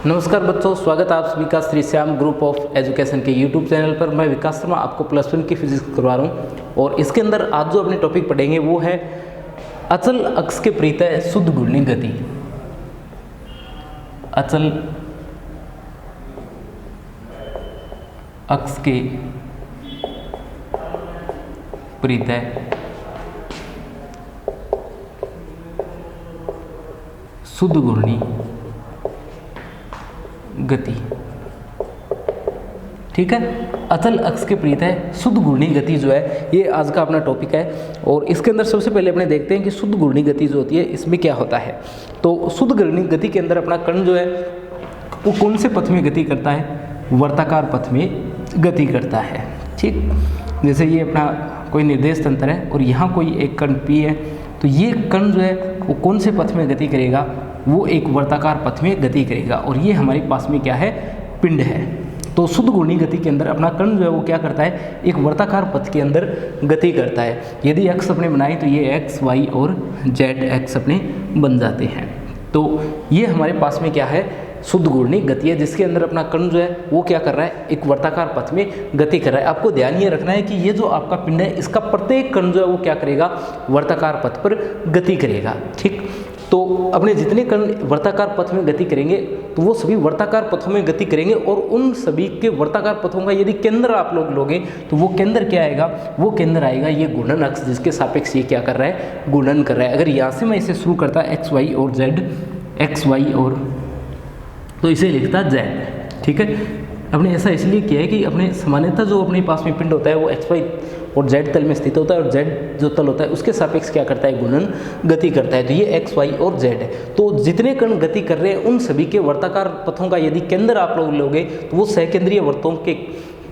नमस्कार बच्चों, स्वागत है आप सभी का Shri Shyam group of education के यूट्यूब चैनल पर। मैं विकास शर्मा आपको +1 की फिजिक्स करवा रहा हूँ और इसके अंदर आज जो अपने टॉपिक पढ़ेंगे वो है अचल अक्ष के परितः शुद्ध घूर्णी गति। अचल अक्ष के परितः शुद्ध घूर्णी गति। ठीक है, अचल अक्ष के परितः शुद्ध घूर्णी गति जो है ये आज का अपना टॉपिक है। और इसके अंदर सबसे पहले अपने देखते हैं कि शुद्ध घूर्णी गति जो होती है इसमें क्या होता है। तो शुद्ध घूर्णी गति के अंदर अपना कण जो है वो कौन से पथ में गति करता है? वर्ताकार पथ में गति करता है। ठीक, जैसे ये अपना कोई निर्देश तंत्र है और यहाँ कोई एक कण P है, तो ये कण जो है वो कौन से पथ में गति करेगा? वो एक वर्ताकार पथ में गति करेगा। और ये हमारे पास में क्या है? पिंड है। तो शुद्ध घूर्णी गति के अंदर अपना कण जो है वो क्या करता है? एक वर्ताकार पथ के अंदर गति करता है। यदि अक्ष अपने बनाए तो ये x, y और z अक्ष अपने बन जाते हैं। तो ये हमारे पास में क्या है? शुद्ध घूर्णी गति है, जिसके अंदर अपना कण जो है वो क्या कर रहा है? एक वर्ताकार पथ में गति कर रहा है। आपको ध्यान ये रखना है कि ये जो आपका पिंड है इसका प्रत्येक कण जो है वो क्या करेगा? वर्ताकार पथ पर गति करेगा। ठीक, तो अपने जितने कण वर्ताकार पथ में गति करेंगे तो वो सभी वर्ताकार पथों में गति करेंगे और उन सभी के वर्ताकार पथों का यदि केंद्र आप लोग लोगे तो वो केंद्र क्या आएगा? वो केंद्र आएगा ये घूर्णन अक्ष, जिसके सापेक्ष ये क्या कर रहा है? घूर्णन कर रहा है। अगर यहाँ से मैं इसे शुरू करता एक्स वाई और जेड, एक्स वाई और, तो इसे लिखता z। ठीक है, अपने ऐसा इसलिए किया है कि अपने सामान्यतः जो अपने पास में पिंड होता है वो एक्स वाई और जेड तल में स्थित होता है और जेड जो तल होता है उसके सापेक्ष क्या करता है? घूर्णन गति करता है। तो ये एक्स वाई और जेड है। तो जितने कण गति कर रहे हैं उन सभी के वर्ताकार पथों का यदि केंद्र आप लोग लोगे तो वो सहकेंद्रीय वृत्तों के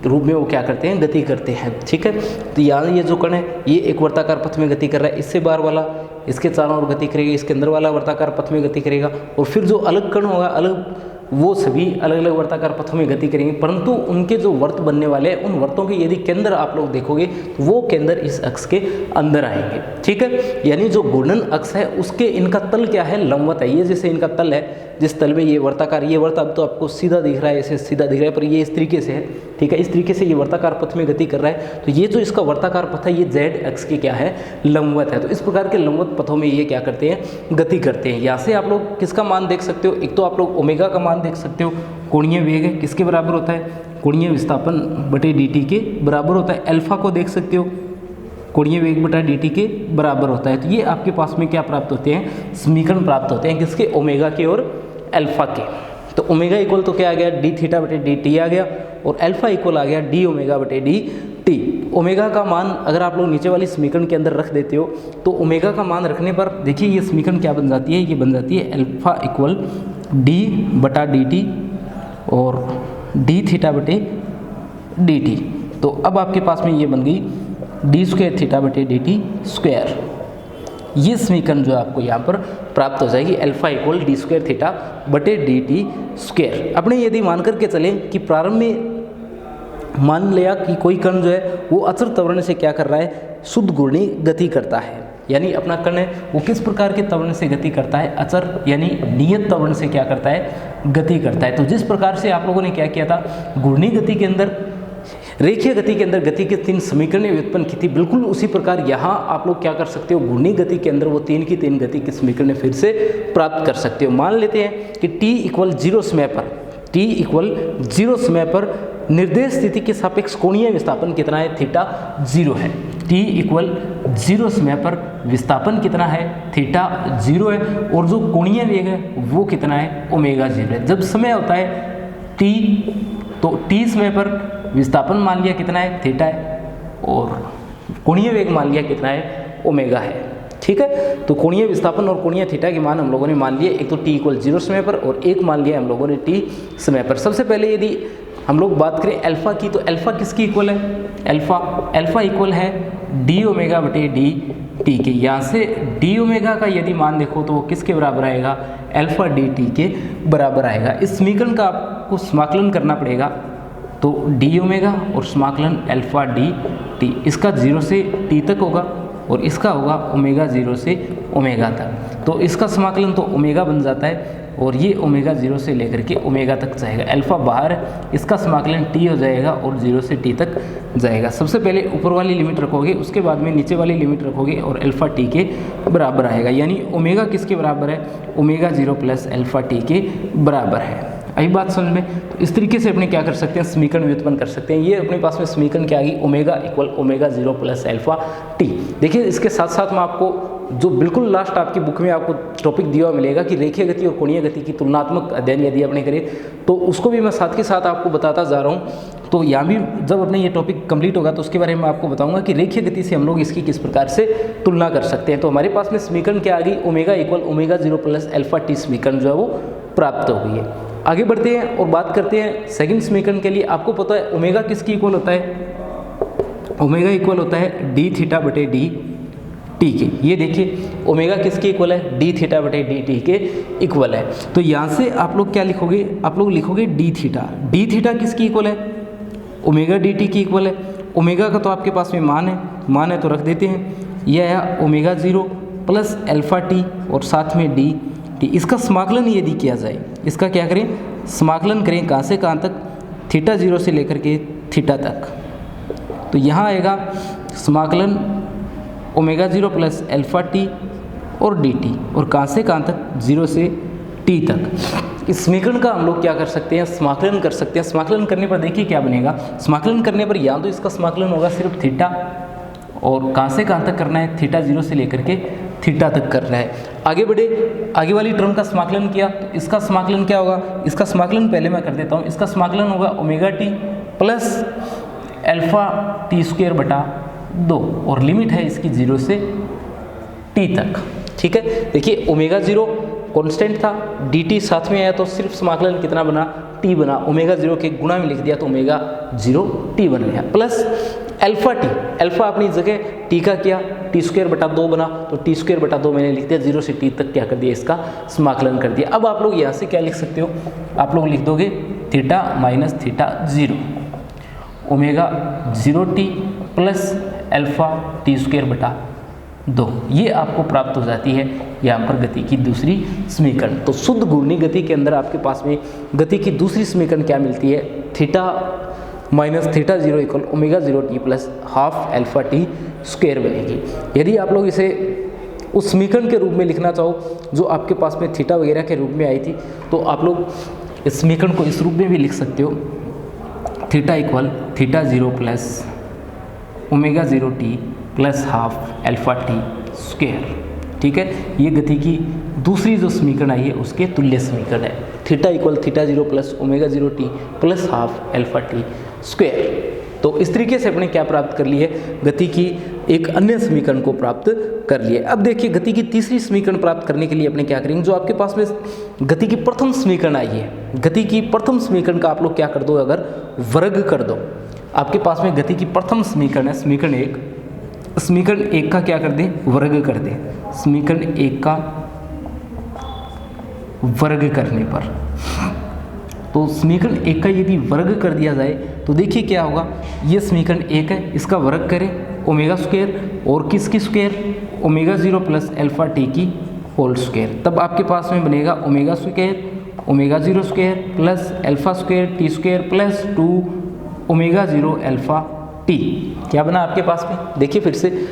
रूप में वो क्या करते हैं? गति करते हैं। ठीक है, तो यहाँ ये जो कण है ये एक वर्ताकार पथ में गति कर रहा है, इससे बाहर वाला इसके चारों ओर गति करेगा, इसके अंदर वाला वर्ताकार पथ में गति करेगा, और फिर जो अलग कण होगा अलग, वो सभी अलग अलग वर्ताकार पथों में गति करेंगे, परंतु उनके जो वर्त बनने वाले हैं उन वर्तों के यदि केंद्र आप लोग देखोगे तो वो केंद्र इस अक्ष के अंदर आएंगे। ठीक है, यानी जो घूर्णन अक्ष है उसके इनका तल क्या है? लंबवत है। ये जैसे इनका तल है, जिस तल में ये वर्ताकार, ये वर्त अब तो आपको सीधा दिख रहा है, ऐसे सीधा दिख रहा है, पर ये इस तरीके से है। ठीक है, इस तरीके से ये वर्ताकार पथ में गति कर रहा है। तो ये जो इसका वर्ताकार पथ है ये जेड अक्ष की क्या है? लंबवत है। तो इस प्रकार के लंबवत पथों में ये क्या करते हैं? गति करते हैं। यहाँ से आप लोग किसका मान देख सकते हो? एक तो आप लोग ओमेगा का मान देख सकते हो, कोणीय वेग है, किसके बराबर होता है? कोणीय विस्थापन बटे dt के बराबर होता है। अल्फा को देख सकते हो, कोणीय वेग बटा dt के बराबर होता है। तो ये आपके पास में क्या प्राप्त होते हैं? समीकरण प्राप्त होते हैं, किसके? ओमेगा के और अल्फा के। तो ओमेगा इक्वल तो क्या आ गया? डी थीटा बटे डी टी आ गया, और अल्फा इक्वल आ गया डी ओमेगा बटे डी टी। ओमेगा का मान अगर आप लोग नीचे वाली समीकरण के अंदर रख देते हो तो ओमेगा का मान रखने पर देखिए ये समीकरण क्या बन जाती है? ये बन जाती है अल्फा इक्वल डी बटा डी टी और डी थीटा बटे डी टी। तो अब आपके पास में ये बन गई डी स्क्वायर थीटा बटे डी टी स्क्वायर। ये समीकरण जो आपको यहाँ पर प्राप्त हो जाएगी, alpha equal D square theta बटे डी टी स्क्वायर। अपने यदि मान करके चलें कि प्रारंभ में मान लिया कि कोई कण जो है वो अचर त्वरण से क्या कर रहा है? शुद्ध घूर्णी गति करता है। यानी अपना कण है वो किस प्रकार के त्वरण से गति करता है? अचर यानी नियत त्वरण से क्या करता है? गति करता है। तो जिस प्रकार से आप लोगों ने क्या किया था? घूर्णी गति के अंदर, रेखीय गति के अंदर गति के 3 समीकरणें व्युत्पन्न की थी, बिल्कुल उसी प्रकार यहाँ आप लोग क्या कर सकते हो? घूर्णी गति के अंदर वो 3 की 3 गति की समीकरणें फिर से प्राप्त कर सकते हो। मान लेते हैं कि t इक्वल 0 समय पर, t इक्वल 0 समय पर निर्देश स्थिति के सापेक्ष कोणीय विस्थापन कितना है? थीटा 0 है। t इक्वल 0 समय पर विस्थापन कितना है? थीटा 0 है, और जो कोणीय वेग है वो कितना है? ओमेगा 0 है। जब समय होता है t, तो t समय पर विस्थापन मान लिया कितना है? थीटा है, और कोणीय वेग मान लिया कितना है? ओमेगा है। ठीक है, तो कोणीय विस्थापन और कोणीय थीटा के मान हम लोगों ने मान लिए, एक तो t इक्वल 0 समय पर और एक मान लिया हम लोगों ने t समय पर। सबसे पहले यदि हम लोग बात करें अल्फा की, तो अल्फा किसकी इक्वल है? अल्फा इक्वल है डी ओमेगा बटे डी टी के। यहाँ से डी ओमेगा का यदि मान देखो तो वो किसके बराबर आएगा? अल्फा डी टी के बराबर आएगा। इस समीकरण का आपको समाकलन करना पड़ेगा, तो डी ओमेगा और समाकलन अल्फा डी टी, इसका 0 से t तक होगा, और इसका होगा ओमेगा 0 से ओमेगा तक। तो इसका समाकलन तो ओमेगा बन जाता है और ये ओमेगा 0 से लेकर के ओमेगा तक जाएगा। अल्फ़ा बाहर है, इसका समाकलन टी हो जाएगा और 0 से टी तक जाएगा। सबसे पहले ऊपर वाली लिमिट रखोगे, उसके बाद में नीचे वाली लिमिट रखोगे और अल्फ़ा टी के बराबर आएगा। यानी ओमेगा किसके बराबर है? ओमेगा 0 प्लस अल्फ़ा टी के बराबर है। आई बात समझ में? तो इस तरीके से अपने क्या कर सकते हैं, समीकरण व्युत्पन्न कर सकते हैं। ये अपने पास में समीकरण क्या आ गई? Omega equal omega 0 plus alpha T. देखिए इसके साथ साथ मैं आपको जो बिल्कुल लास्ट आपकी बुक में आपको टॉपिक दिया हुआ मिलेगा कि रेखीय गति और कोणीय गति की तुलनात्मक अध्ययन यदि अपने करें तो उसको भी मैं साथ के साथ आपको बताता जा रहा हूँ। तो यहाँ भी जब अपने ये टॉपिक कंप्लीट होगा तो उसके बारे में आपको बताऊंगा कि रेखीय गति से हम लोग इसकी किस प्रकार से तुलना कर सकते हैं। तो हमारे पास में समीकरण क्या आ गई? Omega equal omega 0 plus alpha T समीकरण जो है वो प्राप्त हो गई है। आगे बढ़ते हैं और बात करते हैं सेकंड समीकरण के लिए। आपको पता है ओमेगा किसकी इक्वल होता है? ओमेगा इक्वल होता है डी थीटा बटे डी टी के। ये देखिए ओमेगा किसके इक्वल है? डी थीटा बटे डी टी के इक्वल है। तो यहाँ से आप लोग क्या लिखोगे? आप लोग लिखोगे डी थीटा। डी थीटा किसकी इक्वल है? ओमेगा डी टी की इक्वल है। ओमेगा का तो आपके पास में मान है तो रख देते हैं। यह है ओमेगा 0 प्लस अल्फ़ा टी और साथ में डी टी। इसका समाकलन यदि किया जाए, इसका क्या करें? समाकलन करें कहाँ से कहाँ तक? थीटा 0 से लेकर के थीटा तक। तो यहाँ आएगा समाकलन ओमेगा 0 प्लस अल्फ़ा टी और डी टी और कहाँ से कहाँ तक? 0 से टी तक। इस समीकरण का हम लोग क्या कर सकते हैं? समाकलन कर सकते हैं। समाकलन करने पर देखिए क्या बनेगा? समाकलन करने पर या तो इसका समाकलन होगा सिर्फ थीटा और कहाँ से कहाँ तक करना है? थीटा 0 से लेकर के थीटा तक करना है। आगे बढ़े, आगे वाली टर्म का समाकलन किया तो इसका समाकलन क्या होगा? इसका समाकलन पहले मैं कर देता हूँ। इसका समाकलन होगा omega T plus alpha T square बटा 2 और लिमिट है इसकी 0 से टी तक। ठीक है, देखिए ओमेगा 0 कांस्टेंट था, डी टी साथ में आया तो सिर्फ समाकलन कितना बना? टी बना। ओमेगा 0 के गुणा में लिख दिया तो ओमेगा 0 टी बन गया प्लस अल्फ़ा टी। अल्फ़ा अपनी जगह टी का किया, टी स्क्वायर बटा 2 बना तो टी स्क्वायर बटा 2 मैंने लिख दिया। 0 से टी तक क्या कर दिया? इसका समाकलन कर दिया। अब आप लोग यहाँ से क्या लिख सकते हो? आप लोग लिख दोगे theta minus theta 0 omega 0 T plus alpha T square बटा 2। ये आपको प्राप्त हो जाती है यहाँ पर गति की दूसरी समीकरण। तो शुद्ध घूर्णी गति के अंदर आपके पास में गति की दूसरी समीकरण क्या मिलती है? Theta minus theta 0 equal omega 0 T plus half alpha T square बनेगी। यदि आप लोग इसे उस समीकरण के रूप में लिखना चाहो जो आपके पास में थीटा वगैरह के रूप में आई थी तो आप लोग इस समीकरण को इस रूप में भी लिख सकते हो। Theta equal theta 0 plus omega 0 T plus half alpha T square. ठीक है, ये गति की दूसरी जो समीकरण आई है उसके तुल्य समीकरण है। Theta equal theta 0 plus omega 0 T plus half alpha T square. तो इस तरीके से अपने क्या प्राप्त कर ली है? गति की एक अन्य समीकरण को प्राप्त कर लिया। अब देखिए गति की तीसरी समीकरण प्राप्त करने के लिए अपने क्या करेंगे? जो आपके पास में गति की प्रथम समीकरण आई है, गति की प्रथम समीकरण का आप लोग क्या कर दो? अगर वर्ग कर दो। आपके पास में गति की प्रथम समीकरण है समीकरण 1, समीकरण 1 का क्या कर दें? वर्ग कर दें। समीकरण 1 का वर्ग करने पर, तो समीकरण 1 का यदि वर्ग कर दिया जाए तो देखिए क्या होगा? ये समीकरण 1 है, इसका वर्ग करें ओमेगा स्क्वायर और किसकी square? Omega 0 plus alpha T की होल स्क्वायर। तब आपके पास में बनेगा omega square omega 0 square plus alpha square T square plus 2 omega 0 alpha T. क्या बना आपके पास में? देखिए फिर से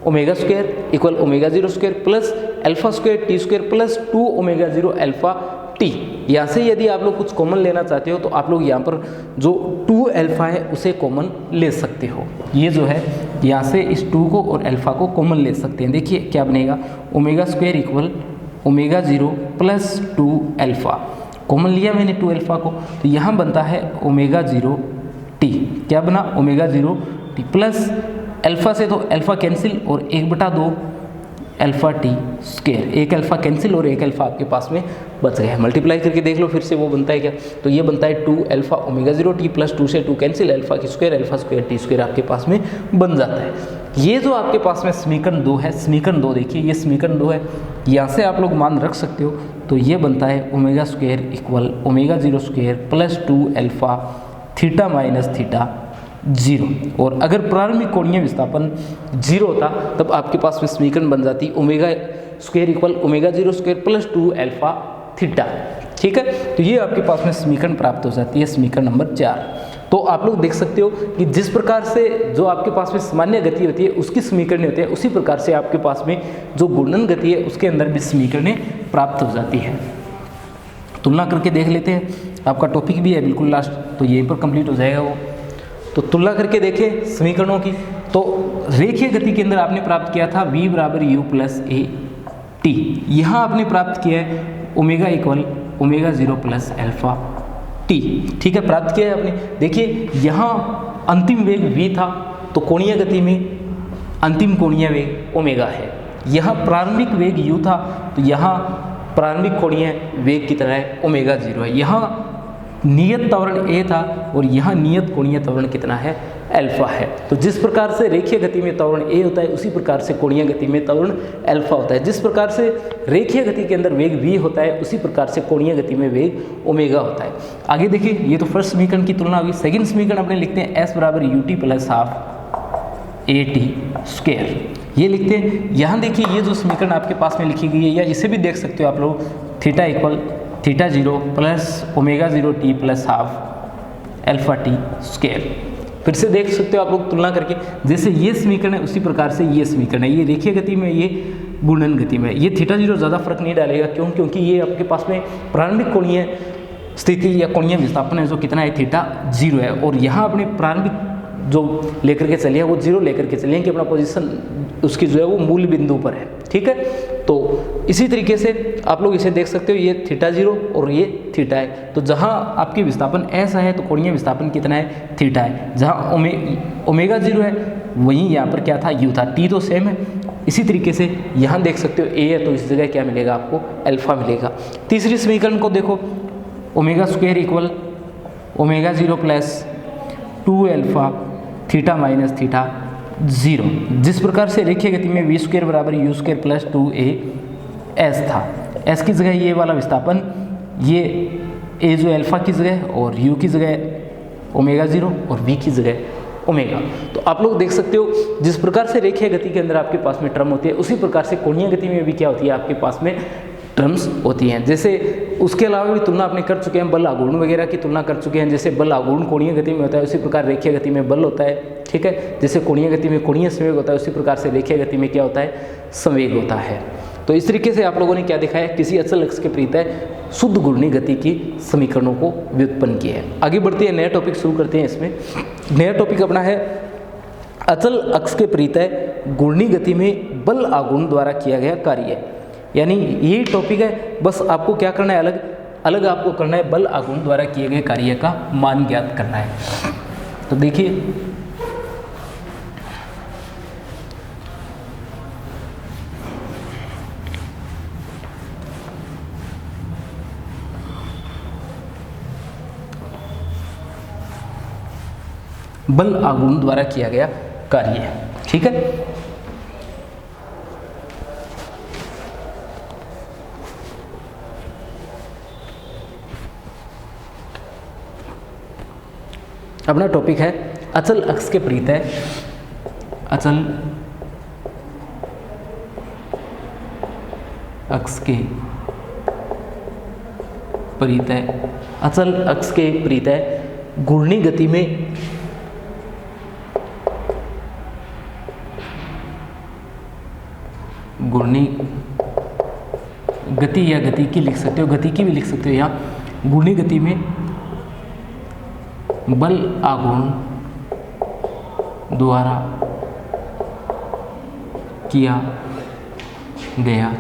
omega square equal omega 0 square plus alpha square T square plus 2 omega 0 alpha T. यहाँ से यदि आप लोग कुछ कॉमन लेना चाहते हो तो आप लोग यहाँ पर जो 2 अल्फ़ा है उसे कॉमन ले सकते हो। ये जो है यहाँ से इस 2 को और अल्फ़ा को कॉमन ले सकते हैं। देखिए क्या बनेगा? Omega square equal omega 0 plus 2 alpha. Common लिया मैंने 2 अल्फ़ा को, तो यहाँ बनता है ओमेगा 0 टी। क्या बना? ओमेगा 0 टी प्लस अल्फ़ा से तो अल्फ़ा कैंसिल और 1/2 अल्फ़ा टी स्क्वायर। एक अल्फ़ा कैंसिल और एक अल्फ़ा आपके पास में बच गया है। मल्टीप्लाई करके देख लो फिर से वो बनता है क्या? तो ये बनता है 2 अल्फ़ा ओमेगा 0 टी प्लस 2 से 2 कैंसिल अल्फ़ा की square alpha square T square आपके पास में बन जाता है। ये जो आपके पास में समीकरण 2 है, समीकरण 2 देखिए ये समीकरण 2 है, यहाँ से आप लोग मान रख सकते हो। तो ये बनता है omega square equal omega 0 square plus 2 alpha theta minus theta zero. और अगर प्रारंभिक कोणीय विस्थापन जीरो होता तब आपके पास में समीकरण बन जाती omega square equal omega zero square plus 2 alpha theta. ठीक है, तो ये आपके पास में समीकरण प्राप्त हो जाती है, समीकरण नंबर 4। तो आप लोग देख सकते हो कि जिस प्रकार से जो आपके पास में सामान्य गति होती है उसकी समीकरण होती है, उसी प्रकार से आपके पास में जो घूर्णन गति है उसके अंदर भी समीकरण प्राप्त हो जाती है। तुलना करके देख लेते हैं, आपका टॉपिक भी है बिल्कुल लास्ट, तो यहीं पर कंप्लीट हो जाएगा वो। तो तुलना करके देखें समीकरणों की, तो रेखीय गति के अंदर आपने प्राप्त किया था v बराबर u प्लस ए टी, यहाँ आपने प्राप्त किया है omega equal omega zero plus alpha T. ठीक है, प्राप्त किया है आपने। देखिए यहाँ अंतिम वेग v था, तो कोणीय गति में अंतिम कोणीय वेग ओमेगा है। यहाँ प्रारंभिक वेग u था, तो यहाँ प्रारंभिक कोणीय वेग कितना है, ओमेगा जीरो है। यहाँ नियत त्वरण a था और यहाँ नियत कोणीय त्वरण कितना है, अल्फा है। तो जिस प्रकार से रेखीय गति में त्वरण a होता है उसी प्रकार से कोणीय गति में त्वरण अल्फा होता है। जिस प्रकार से रेखीय गति के अंदर वेग v होता है उसी प्रकार से कोणीय गति में वेग ओमेगा होता है। आगे देखिए, ये तो फर्स्ट समीकरण की तुलना होगी। सेकंड समीकरण अपने लिखते हैं s बराबर U T plus half A T square, ये लिखते हैं। यहाँ देखिए ये जो समीकरण आपके पास में लिखी गई है, या इसे भी देख सकते हो आप लोग, theta equal theta zero plus omega zero T plus half alpha T square. फिर से देख सकते हो आप लोग तुलना करके, जैसे ये समीकरण है उसी प्रकार से ये समीकरण है। ये रेखीय गति में, ये घूर्णन गति में। ये थीटा जीरो ज़्यादा फर्क नहीं डालेगा, क्यों? क्योंकि ये आपके पास में प्रारंभिक कोणीय स्थिति या कोणीय विस्थापन है जो कितना है, थीटा जीरो है। और यहाँ अपने प्रारंभिक जो लेकर के चलिए वो जीरो लेकर के चलिए कि अपना पोजीशन उसकी जो है वो मूल बिंदु पर है। ठीक है, तो इसी तरीके से आप लोग इसे देख सकते हो, ये थीटा जीरो और ये थीटा है। तो जहाँ आपकी विस्थापन ऐसा है तो कोणीय विस्थापन कितना है, थीटा है। जहाँ ओमेगा जीरो है वहीं यहाँ पर क्या था, यू था। टी तो सेम है। इसी तरीके से यहाँ देख सकते हो ए है तो इस जगह क्या मिलेगा आपको, अल्फा मिलेगा। तीसरी समीकरण को देखो, omega square equal omega zero plus 2 alpha theta minus theta zero. जिस प्रकार से रेखीय गति में वी स्क्वायर बराबर you square plus 2a S था, एस की जगह ये वाला विस्थापन, ये ए जो अल्फा की जगह और यू की जगह ओमेगा जीरो और वी की जगह ओमेगा। तो आप लोग देख सकते हो जिस प्रकार से रेखीय गति के अंदर आपके पास में टर्म होती है उसी प्रकार से कोणीय गति में भी क्या होती है, आपके पास में टर्म्स होती हैं। जैसे उसके अलावा भी तुलना आपने कर चुके हैं, बल आघूर्ण वगैरह की तुलना कर चुके हैं। जैसे बल आघूर्ण कोणीय गति में होता है उसी प्रकार रेखीय गति में बल होता है। ठीक है, जैसे कोणीय गति में कोणीय संवेग होता है उसी प्रकार से रेखीय गति में क्या होता है, संवेग होता है। तो इस तरीके से आप लोगों ने क्या देखा है, किसी अचल अक्ष के परितः शुद्ध घूर्णी गति की समीकरणों को व्युत्पन्न किया है। आगे बढ़ते हैं, नया टॉपिक शुरू करते हैं। इसमें नया टॉपिक अपना है अचल अक्ष के परितः घूर्णी गति में बल आघूर्ण द्वारा किया गया कार्य। यानी यही टॉपिक है, बस आपको क्या करना है, अलग अलग आपको करना है, बल आघूर्ण द्वारा किए गए कार्य का मान ज्ञात करना है। तो देखिए बल आघूर्ण द्वारा किया गया कार्य है। ठीक है, अपना टॉपिक है अचल अक्ष के परितः, अचल अक्ष के परितः, अचल अक्ष के परितः घूर्णी गति में घूर्णी गति या गति की लिख सकते हो, गति की भी लिख सकते हो। यहाँ घूर्णी गति में बल आघूर्ण द्वारा किया गया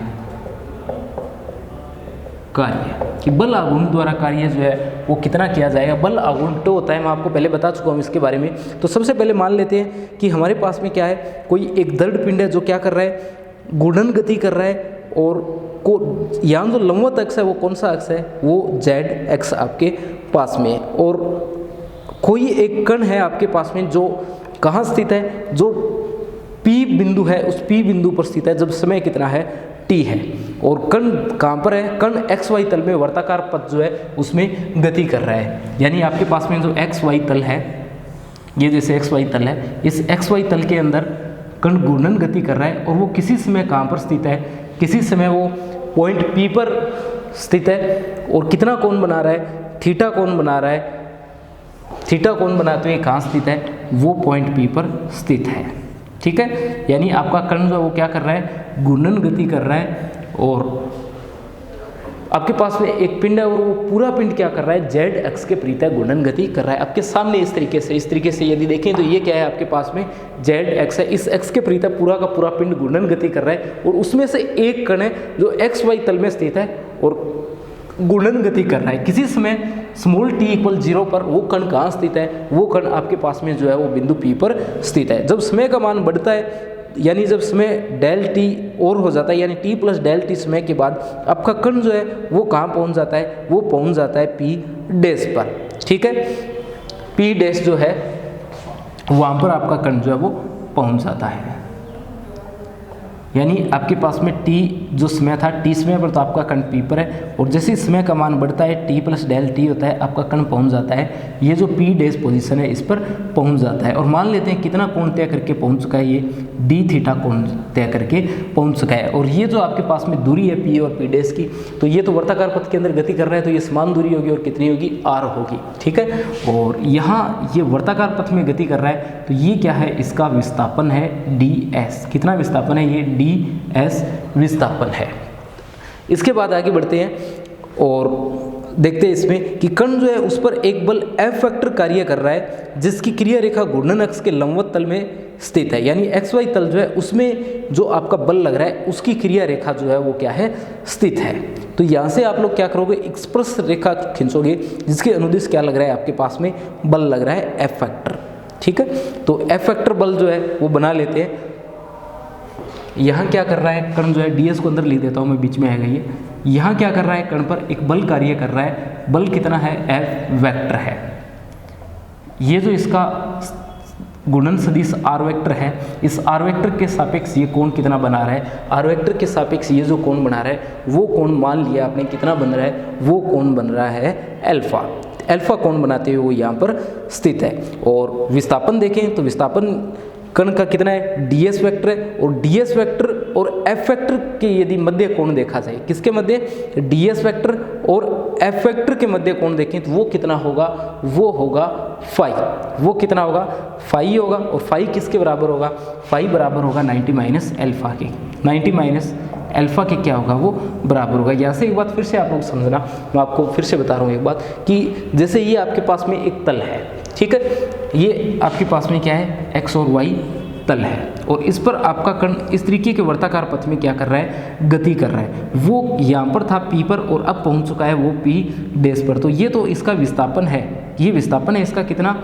कार्य, कि बल आघूर्ण द्वारा कार्य जो है वो कितना किया जाएगा। बल आघूर्ण तो होता है, मैं आपको पहले बता चुका हूँ इसके बारे में। तो सबसे पहले मान लेते हैं कि हमारे पास में क्या है, कोई एक दृढ़ पिंड है जो क्या कर रहा है, घूर्णन गति कर रहा है। और को यहाँ जो लंबवत अक्ष है वो कौन सा अक्ष है, वो जेड एक्स आपके पास में है। और कोई एक कण है आपके पास में जो कहाँ स्थित है, जो P बिंदु है, उस P बिंदु पर स्थित है जब समय कितना है, T है। और कण कहाँ पर है, कण XY तल में वर्ताकार पथ जो है उसमें गति कर रहा है। यानी आपके पास में जो XY तल है ये जैसे एक्स वाई तल है, इस एक्स वाई तल के अंदर कण घूर्णन गति कर रहा है और वो किसी समय कहाँ पर स्थित है, किसी समय वो पॉइंट पी पर स्थित है और कितना कोण बना रहा है, थीटा कोण बना रहा है। थीटा कोण बनाते हुए कहाँ स्थित है, वो पॉइंट पी पर स्थित है। ठीक है, यानी आपका कण जो है वो क्या कर रहा है, घूर्णन गति कर रहा है और आपके पास में एक पिंड है और वो पूरा पिंड क्या कर रहा है, जेड एक्स के परितः घूर्णन गति कर रहा है। आपके सामने इस तरीके से यदि देखें तो ये क्या है, आपके पास में जेड एक्स है, इस एक्स के परितः पूरा का पूरा पिंड घूर्णन गति कर रहा है और उसमें से एक कण है जो एक्स वाई तल में स्थित है और घूर्णन गति कर रहा है। किसी समय स्मॉल t = 0 पर वो कण कहाँ स्थित है, वो कण आपके पास में जो है वो बिंदु P पर स्थित है। जब समय का मान बढ़ता है, यानी जब समय डेल t और हो जाता है, यानी t + डेल t समय के बाद आपका कण जो है वो कहाँ पहुँच जाता है, वो पहुँच जाता है P डैश पर। ठीक है, P डैश जो है वहाँ पर आपका कण जो है वो पहुँच जाता है। यानी आपके पास में t जो समय था, t समय पर तो आपका कण P पर है और जैसे समय का मान बढ़ता है t + डेल t होता है, आपका कण पहुंच जाता है, ये जो P डैश पोजीशन है इस पर पहुंच जाता है। और मान लेते हैं कितना कोण तय करके पहुंच चुका है, ये d थीटा कोण तय करके पहुंच चुका है। और ये जो आपके पास में दूरी है P और P डैश की, तो ये तो वर्ताकार पथ के अंदर गति कर रहा है, तो ये समान दूरी होगी और कितनी होगी, r होगी। ठीक है, और यहाँ ये वर्ताकार पथ में गति कर रहा है, तो ये क्या है, इसका विस्थापन है ds। कितना विस्थापन है, ये ds विस्थापन है। इसके बाद आगे बढ़ते हैं और देखते हैं इसमें कि कण जो है उस पर एक बल F वेक्टर कार्य कर रहा है जिसकी क्रिया रेखा घूर्णन अक्ष के लंबवत तल में स्थित है। यानी एक्स वाई तल जो है उसमें जो आपका बल लग रहा है उसकी क्रिया रेखा जो है वो क्या है, स्थित है। तो यहाँ से आप लोग क्या करोगे, एक स्पर्श रेखा खींचोगे जिसके अनुदिश क्या लग रहा है, आपके पास में बल लग रहा है F वेक्टर। ठीक है, तो F वेक्टर बल जो है वो बना लेते हैं। यहाँ क्या कर रहा है, कण जो है ds को अंदर लिख देता हूँ मैं, बीच में आएगा ये। यहाँ क्या कर रहा है, कण पर एक बल कार्य कर रहा है, बल कितना है, F वेक्टर है। ये जो इसका गुणन सदिश r वेक्टर है, इस r वेक्टर के सापेक्ष ये कोण कितना बना रहा है, r वेक्टर के सापेक्ष ये जो कोण बना रहा है वो कोण मान लिया आपने कितना बन रहा है, वो कोण बन रहा है अल्फा। अल्फा कोण बनाते हुए वो यहाँ पर स्थित है। और विस्थापन देखें तो विस्थापन कण का कितना है, ds वेक्टर है और ds वेक्टर और f वेक्टर के यदि मध्य कोण देखा जाए, किसके मध्य, ds वेक्टर और f वेक्टर के मध्य कोण देखें तो वो कितना होगा, वो होगा फाई। वो कितना होगा, फाई होगा। और फाई किसके बराबर होगा, फाई बराबर होगा 90 - अल्फा के। 90 - अल्फा के क्या होगा, वो बराबर होगा। यहाँ से एक बात फिर से आप लोग समझना, मैं आपको फिर से बता रहा हूँ एक बात कि जैसे ये आपके पास में एक तल है, ठीक है, ये आपके पास में क्या है, एक्स और वाई तल है और इस पर आपका कण इस तरीके के वर्ताकार पथ में क्या कर रहा है, गति कर रहा है। वो यहाँ पर था P पर और अब पहुँच चुका है वो P डैश पर। तो ये तो इसका विस्थापन है, ये विस्थापन है इसका कितना,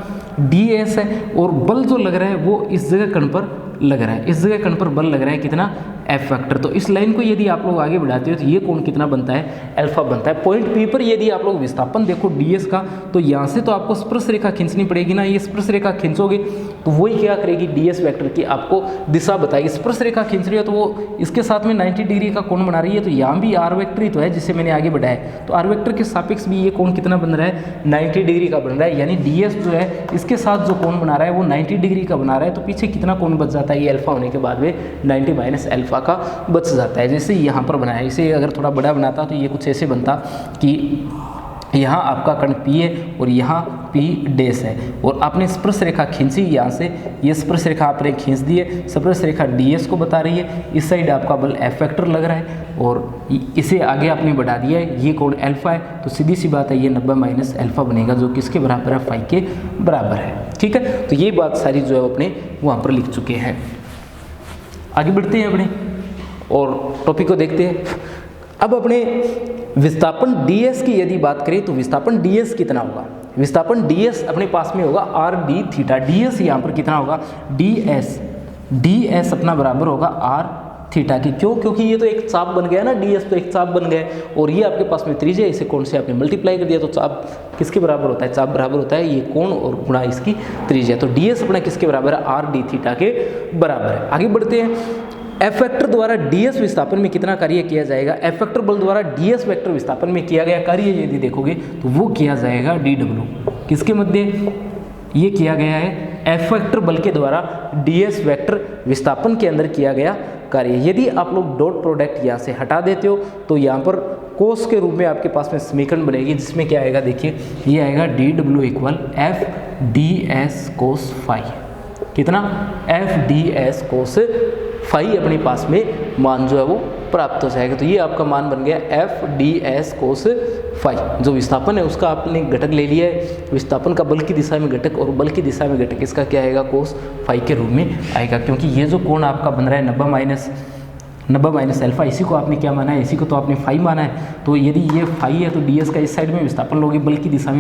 ds है। और बल जो लग रहा है वो इस जगह कण पर लग रहा है, इस जगह कण पर बल लग रहा है कितना, F वेक्टर। तो इस लाइन को यदि आप लोग आगे बढ़ाते हो तो ये कोण कितना बनता है, अल्फा बनता है। पॉइंट P पर यदि आप लोग विस्थापन देखो ds का, तो यहाँ से तो आपको स्पर्श रेखा खींचनी पड़ेगी ना। ये स्पर्श रेखा खींचोगे तो वही क्या करेगी, ds वेक्टर की आपको दिशा बताएगी। स्पर्श रेखा खींच रही है तो वो इसके साथ में 90 डिग्री का कोण बना रही है, तो यहाँ भी r वेक्टर ही तो है जिसे मैंने आगे बढ़ाया। तो r वेक्टर के सापेक्ष भी ये कोण कितना बन रहा है, 90 डिग्री का बन रहा है। यानी ds जो है इसके साथ जो कोण बना रहा है वो 90 डिग्री का बना रहा है। तो पीछे कितना कोण बच जाता है, ये अल्फा होने के बाद में 90 - अल्फा का बच जाता है। जैसे यहाँ पर बनाया, इसे अगर थोड़ा बड़ा बनाता तो ये कुछ ऐसे बनता कि यहाँ आपका कण P है और यहाँ P डैश है और आपने स्पर्श रेखा खींची यहाँ से, ये स्पर्श रेखा आपने खींच दी है, स्पर्श रेखा ds को बता रही है। इस साइड आपका बल F वेक्टर लग रहा है और इसे आगे आपने बढ़ा दिया है, ये कोण अल्फा है। तो सीधी सी बात है ये 90 - अल्फा बनेगा जो किसके बराबर है, फाई के बराबर है। ठीक है, तो ये बात सारी जो है अपने वहाँ पर लिख चुके हैं। आगे बढ़ते हैं अपने और टॉपिक को देखते हैं। अब अपने विस्थापन ds की यदि बात करें तो विस्थापन ds कितना होगा, विस्थापन ds अपने पास में होगा r d थीटा। ds यहाँ पर कितना होगा, ds अपना बराबर होगा r थीटा की। क्यों, क्योंकि ये तो एक चाप बन गया ना, ds तो एक चाप बन गया और ये आपके पास में त्रिज्या, इसे कोण से आपने मल्टीप्लाई कर दिया तो चाप किसके बराबर होता है, चाप बराबर होता है ये कोण और गुणा इसकी त्रिज्या। तो ds अपना किसके बराबर है, r d थीटा के बराबर है। आगे बढ़ते हैं। F वेक्टर द्वारा ds विस्थापन में कितना कार्य किया जाएगा, F वेक्टर बल द्वारा ds वेक्टर विस्थापन में किया गया कार्य यदि देखोगे तो वो किया जाएगा dw, किसके मध्य, ये किया गया है एफ वेक्टर बल के द्वारा ds वेक्टर विस्थापन के अंदर किया गया कार्य। यदि आप लोग डॉट प्रोडक्ट यहाँ से हटा देते हो तो यहाँ पर कोस के रूप में आपके पास में समीकरण बनेगी, जिसमें क्या आएगा, देखिए ये आएगा dw equal F D S cos phi. कितना, F D S cos phi अपने पास में मान जो है वो प्राप्त हो जाएगा। तो ये आपका मान बन गया F D S cos phi. जो विस्थापन है उसका आपने घटक ले लिया है, विस्थापन का बल की दिशा में घटक और बल की दिशा में घटक, इसका क्या आएगा, कोस फाई के रूप में आएगा। क्योंकि ये जो कोण आपका बन रहा है 90 माइनस अल्फा, इसी को आपने क्या माना है, इसी को तो आपने फाई माना है। तो यदि ये फाई है तो ds का इस साइड में विस्थापन लोगे बल की दिशा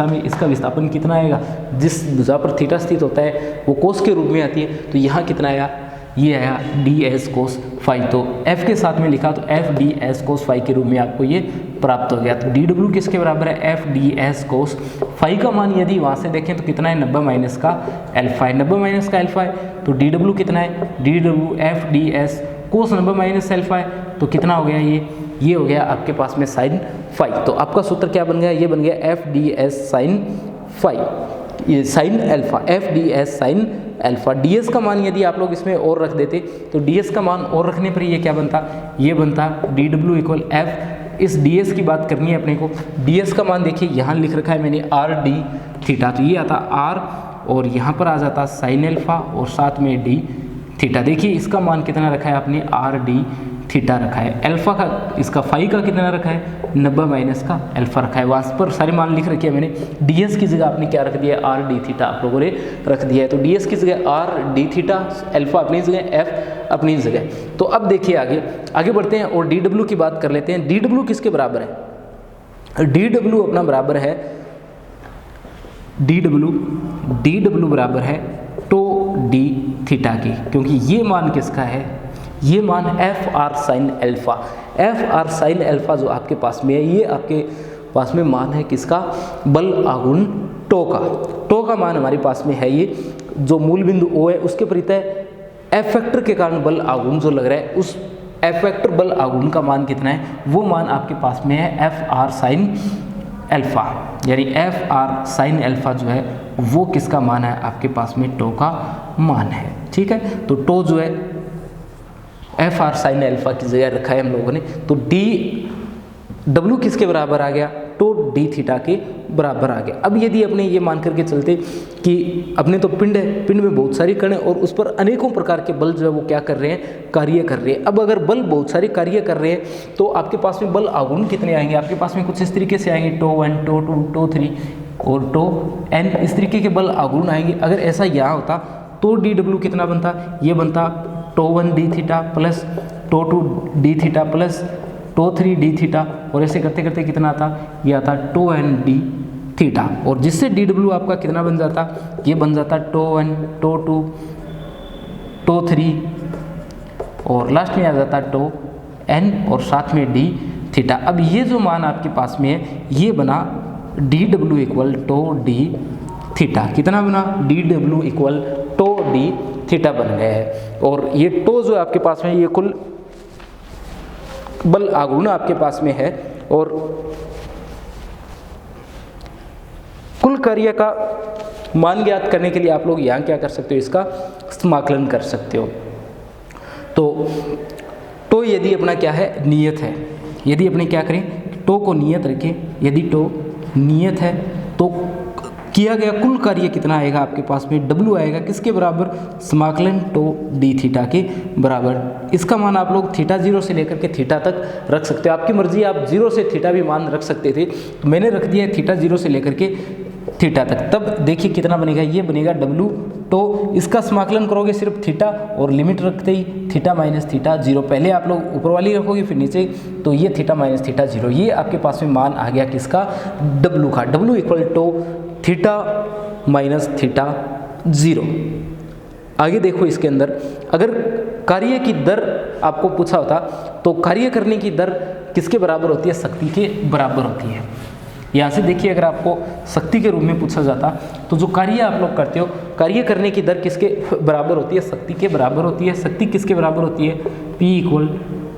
में इसका विस्थापन कितना आएगा, जिस भुजा पर थीटा स्थित होता है वो कोस के रूप में आती है। तो यहाँ कितना आया, ये आया ds कोस फाई। तो f के साथ में लिखा तो F D S cos phi के रूप में आपको ये प्राप्त हो गया। तो dw किसके बराबर है, F D S cos phi का मान यदि वहाँ से देखें तो कितना है, 90 माइनस का अल्फा है, 90 माइनस का अल्फा है। तो dw कितना है, dw एफ डी एस कोस 90 माइनस अल्फा है। तो कितना हो गया, ये हो गया आपके पास में साइन फाई। तो आपका सूत्र क्या बन गया, ये बन गया F D S sine phi, ये sine alpha, F D S sine alpha. ds का मान यदि आप लोग इसमें और रख देते तो ds का मान और रखने पर ये क्या बनता, ये बनता dw इक्वल एफ, इस ds की बात करनी है अपने को। ds का मान देखिए यहाँ लिख रखा है मैंने आर डी थीटा, तो ये आता r और यहाँ पर आ जाता साइन अल्फा और साथ में d थीटा। देखिए इसका मान कितना रखा है आपने, आर डी थीटा रखा है। अल्फा का, इसका फाई का कितना रखा है, 90 माइनस का अल्फा रखा है। वहाँ पर सारे मान लिख रखे हैं मैंने। ds की जगह आपने क्या रख दिया, आर डी थीटा आप लोगों ने रख दिया है। तो ds की जगह आर डी थीटा, अल्फा अपनी जगह, एफ अपनी जगह। तो अब देखिए आगे बढ़ते हैं और dw की बात कर लेते हैं। dw किसके बराबर है, dw अपना बराबर है, dw बराबर है टो डी थीटा की, क्योंकि ये मान किसका है, ये मान F R sign alpha, F R sine alpha जो आपके पास में है, ये आपके पास में मान है किसका, बल आघूर्ण टो का मान हमारे पास में है। ये जो मूल बिंदु O है उसके परितः एफ वेक्टर के कारण बल आघूर्ण जो लग रहा है, उस एफ वेक्टर बल आघूर्ण का मान कितना है, वो मान आपके पास में है एफ आर साइन अल्फा, यानी एफ आर साइन अल्फा जो है वो किसका मान है, आपके पास में टो का मान है। ठीक है, तो टो जो है एफ आर साइन अल्फा की जगह रखा है हम लोगों ने। तो डब्ल्यू किसके बराबर आ गया, टो डी थीटा के बराबर आ गया। अब यदि अपने ये मान करके चलते कि अपने तो पिंड है, पिंड में बहुत सारी कण है और उस पर अनेकों प्रकार के बल जो है वो क्या कर रहे हैं, कार्य कर रहे हैं। अब अगर बल बहुत सारे कार्य कर रहे हैं तो आपके पास में बल आघूर्ण कितने आएंगे, आपके पास में कुछ इस तरीके से आएंगे, टो 1 टो 2 टो 3 और टो n, इस तरीके के बल आघूर्ण आएंगे। अगर ऐसा यहाँ होता तो dw कितना बनता, ये बनता tau 1 d theta plus tau 2 d theta plus tau 3 d theta, और ऐसे करते करते कितना आता, ये आता टो n डी थीटा, और जिससे dw आपका कितना बन जाता, ये बन जाता टो 1 टो 2 टो 3 और लास्ट में आ जाता टो n और साथ में d थीटा। अब ये जो मान आपके पास में है ये बना dw equal tau d theta, कितना बना, dw equal tau d theta बन गया है। और ये टो जो आपके पास में ये कुल बल आघूर्ण आपके पास में है, और कुल कार्य का मान ज्ञात करने के लिए आप लोग यहाँ क्या कर सकते हो, इसका समाकलन कर सकते हो। तो यदि अपना क्या है, नियत है, यदि अपने क्या करें, टो को नियत रखें, यदि टो नियत है तो किया गया कुल कार्य कितना आएगा आपके पास में, W आएगा किसके बराबर, समाकलन टो डी थीटा के बराबर। इसका मान आप लोग थीटा 0 से लेकर के थीटा तक रख सकते हो, आपकी मर्जी, आप 0 से थीटा भी मान रख सकते थे, तो मैंने रख दिया है थीटा 0 से लेकर के थीटा तक। तब देखिए कितना बनेगा, ये बनेगा W, तो इसका समाकलन करोगे सिर्फ थीटा और लिमिट रखते ही थीटा माइनस थीटा 0, पहले आप लोग ऊपर वाली रखोगे फिर नीचे, तो ये थीटा माइनस थीटा 0, ये आपके पास में मान आ गया किसका, W का। W equal to theta minus theta 0। आगे देखो इसके अंदर अगर कार्य की दर आपको पूछा होता तो कार्य करने की दर किसके बराबर होती है, शक्ति के बराबर होती है। यहाँ से देखिए अगर आपको शक्ति के रूप में पूछा जाता तो जो कार्य आप लोग करते हो, कार्य करने की दर किसके बराबर होती है, शक्ति के बराबर होती है। शक्ति किसके बराबर होती है, P इक्वल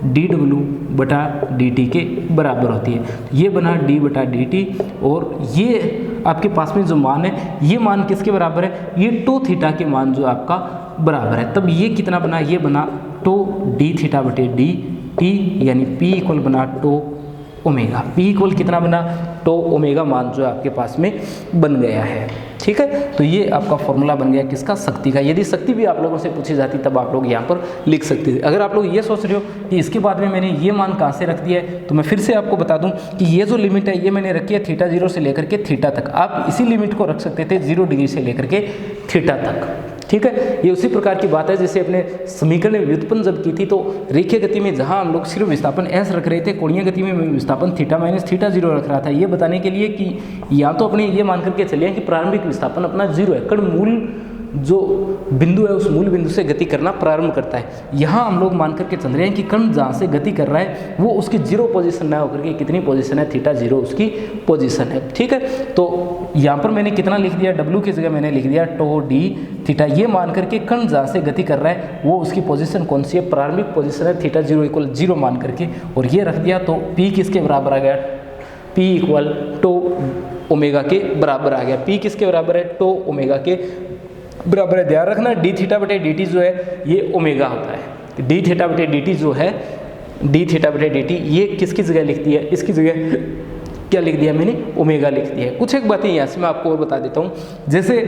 dw बटा dt के बराबर होती है। ये बना d बटा dt और ये आपके पास में जो मान है ये मान किसके बराबर है, ये टो थीटा के मान जो आपका बराबर है। तब ये कितना बना, ये बना टो डी थीटा बटे डी टी, यानी पी इक्वल बना टो ओमेगा। पी इक्वल कितना बना, टो ओमेगा मान जो आपके पास में बन गया है। ठीक है, तो ये आपका फॉर्मूला बन गया किसका, शक्ति का। यदि शक्ति भी आप लोगों से पूछी जाती तब आप लोग यहाँ पर लिख सकते थे। अगर आप लोग ये सोच रहे हो कि इसके बाद में मैंने ये मान कहाँ से रख दिया है, तो मैं फिर से आपको बता दूं कि ये जो लिमिट है ये मैंने रखी है थीटा 0 से लेकर के थीटा तक। आप इसी लिमिट को रख सकते थे 0 डिग्री से लेकर के थीटा तक। ठीक है, ये उसी प्रकार की बात है जैसे अपने समीकरण में व्युत्पन्न जब की थी तो रेखीय गति में जहां हम लोग सिर्फ विस्थापन s रख रहे थे, कोणीय गति में विस्थापन थीटा माइनस थीटा 0 रख रहा था, ये बताने के लिए कि या तो अपने ये मान करके चलिए कि प्रारंभिक विस्थापन अपना 0 है, कण मूल जो बिंदु है उस मूल बिंदु से गति करना प्रारंभ करता है। यहाँ हम लोग मान करके चल रहे हैं कि कण जहाँ से गति कर रहा है वो उसकी 0 पोजीशन ना होकर के कितनी पोजीशन है, थीटा 0 उसकी पोजीशन है। ठीक है, तो यहाँ पर मैंने कितना लिख दिया, w की जगह मैंने लिख दिया टो डी थीटा, ये मान करके कण जहाँ से गति कर रहा है वो उसकी पोजीशन कौन सी है, प्रारंभिक पोजीशन है थीटा 0 इक्वल 0 मान करके, और ये रख दिया। तो p किसके बराबर आ गया, p इक्वल टो ओमेगा के बराबर आ गया। p किसके बराबर है, टो ओमेगा के बराबर है। ध्यान रखना डी थीटा बटे डी टी जो है ये ओमेगा होता है। डी थीटा बटे डी टी जो है, डी थीटा बटे डी टी ये किसकी जगह लिख दिया, इसकी जगह क्या लिख दिया मैंने, ओमेगा लिख दिया है। कुछ एक बातें यहाँ से मैं आपको और बता देता हूँ। जैसे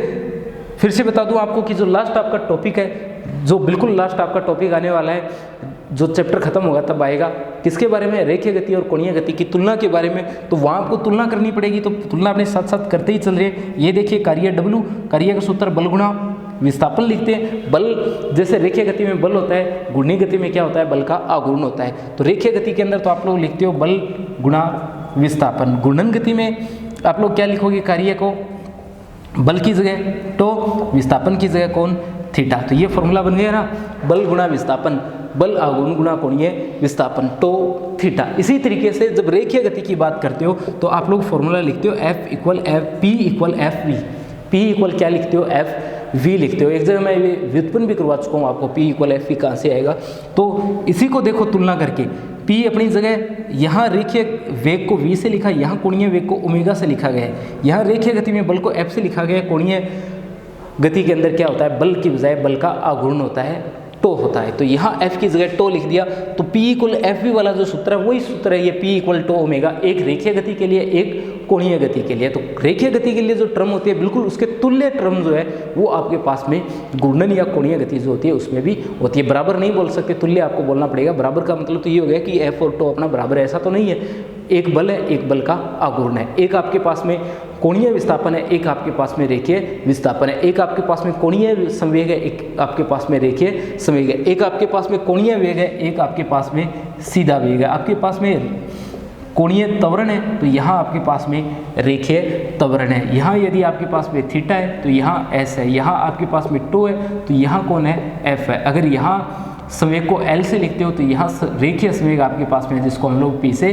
फिर से बता दूँ आपको कि जो लास्ट आपका टॉपिक है, जो बिल्कुल लास्ट आपका टॉपिक आने वाला है, जो चैप्टर खत्म होगा तब आएगा, किसके बारे में, रेखीय गति और कोणीय गति की तुलना के बारे में। तो वहाँ आपको तुलना करनी पड़ेगी, तो तुलना अपने साथ साथ करते ही चल रहे हैं। ये देखिए कार्य W, कार्य का सूत्र बल गुणा विस्थापन लिखते हैं। बल जैसे रेखीय गति में बल होता है, गुणीय गति में क्या होता है, बल का आघूर्ण होता है। तो रेखीय गति के अंदर तो आप लोग लिखते हो बल गुणा विस्थापन, गुणन गति में आप लोग क्या लिखोगे, कार्य को बल की जगह टो, विस्थापन की जगह कौन, थीटा। तो ये फॉर्मूला बन गया ना, बल गुणा विस्थापन, बल आघूर्ण गुणा कोणीय विस्थापन टो थीटा। इसी तरीके से जब रेखीय गति की बात करते हो तो आप लोग फॉर्मूला लिखते हो F equal P equal F V. P equal क्या लिखते हो, एफ वी लिखते हो। एक जगह मैं व्युत्पन्न भी करवा चुका हूँ आपको, P इक्वल एफ वी कहाँ से आएगा। तो इसी को देखो तुलना करके, P अपनी जगह यहाँ रेखीय वेग को v से लिखा, यहाँ कोणीय वेग को ओमेगा से लिखा गया है। यहाँ रेखीय गति में बल को F से लिखा गया है, कोणीय गति के अंदर क्या होता है, बल की बजाय बल का आघूर्ण होता है, टो होता है। तो यहाँ F की जगह टो लिख दिया। तो P इक्वल एफ वी वाला जो सूत्र है वही सूत्र है ये, P इक्वल टो ओमेगा, एक रेखीय गति के लिए एक कोणीय गति के लिए। तो रेखीय गति के लिए जो टर्म होती है बिल्कुल उसके तुल्य टर्म जो है वो आपके पास में घूर्णन या कोणीय गति जो होती है उसमें भी होती है। बराबर नहीं बोल सकते, तुल्य आपको बोलना पड़ेगा। बराबर का मतलब तो ये हो गया कि F और टो अपना बराबर है, ऐसा तो नहीं है। एक बल है, एक बल का आघूर्ण है। एक आपके पास में कोणीय विस्थापन है, एक आपके पास में रेखीय विस्थापन है। एक आपके पास में कोणीय संवेग है, एक आपके पास में रेखीय संवेग है। एक आपके पास में कोणीय वेग है, एक आपके पास में सीधा वेग है। आपके पास में कोणीय त्वरण है तो यहाँ आपके पास में रेखीय त्वरण है। यहाँ यदि आपके पास में थीटा है तो यहाँ एस है। यहाँ आपके पास में टो है तो यहाँ कौन है, एफ है। अगर यहाँ संवेग को एल से लिखते हो तो यहाँ रेखीय संवेग आपके पास में है जिसको हम लोग पी से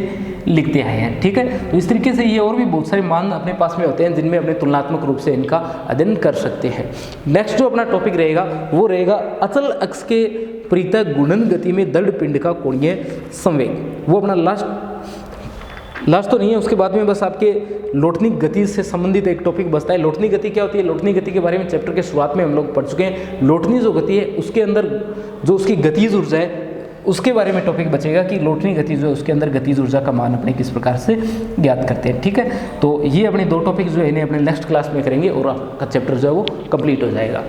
लिखते आए हैं। ठीक है, तो इस तरीके से ये और भी बहुत सारे मान अपने पास में होते हैं जिनमें अपने तुलनात्मक रूप से इनका अध्ययन कर सकते हैं। नेक्स्ट जो अपना टॉपिक रहेगा वो रहेगा अचल अक्ष के परितः गुणन गति में दृढ़ पिंड का कोणीय संवेग। वो अपना लास्ट तो नहीं है, उसके बाद में बस आपके लोटनिक गति से संबंधित एक टॉपिक बचता है। लोटनी गति क्या होती है, लोटनी गति के बारे में चैप्टर के शुरुआत में हम लोग पढ़ चुके हैं। लोटनी जो गति है उसके अंदर जो उसकी गतिज ऊर्जा है उसके बारे में टॉपिक बचेगा कि लोटनी गति जो है उसके अंदर गतिज ऊर्जा का मान अपने किस प्रकार से ज्ञात करते हैं। ठीक है, तो ये अपने दो टॉपिक जो है इन्हें अपने नेक्स्ट क्लास में करेंगे और आपका चैप्टर जो है वो कंप्लीट हो जाएगा।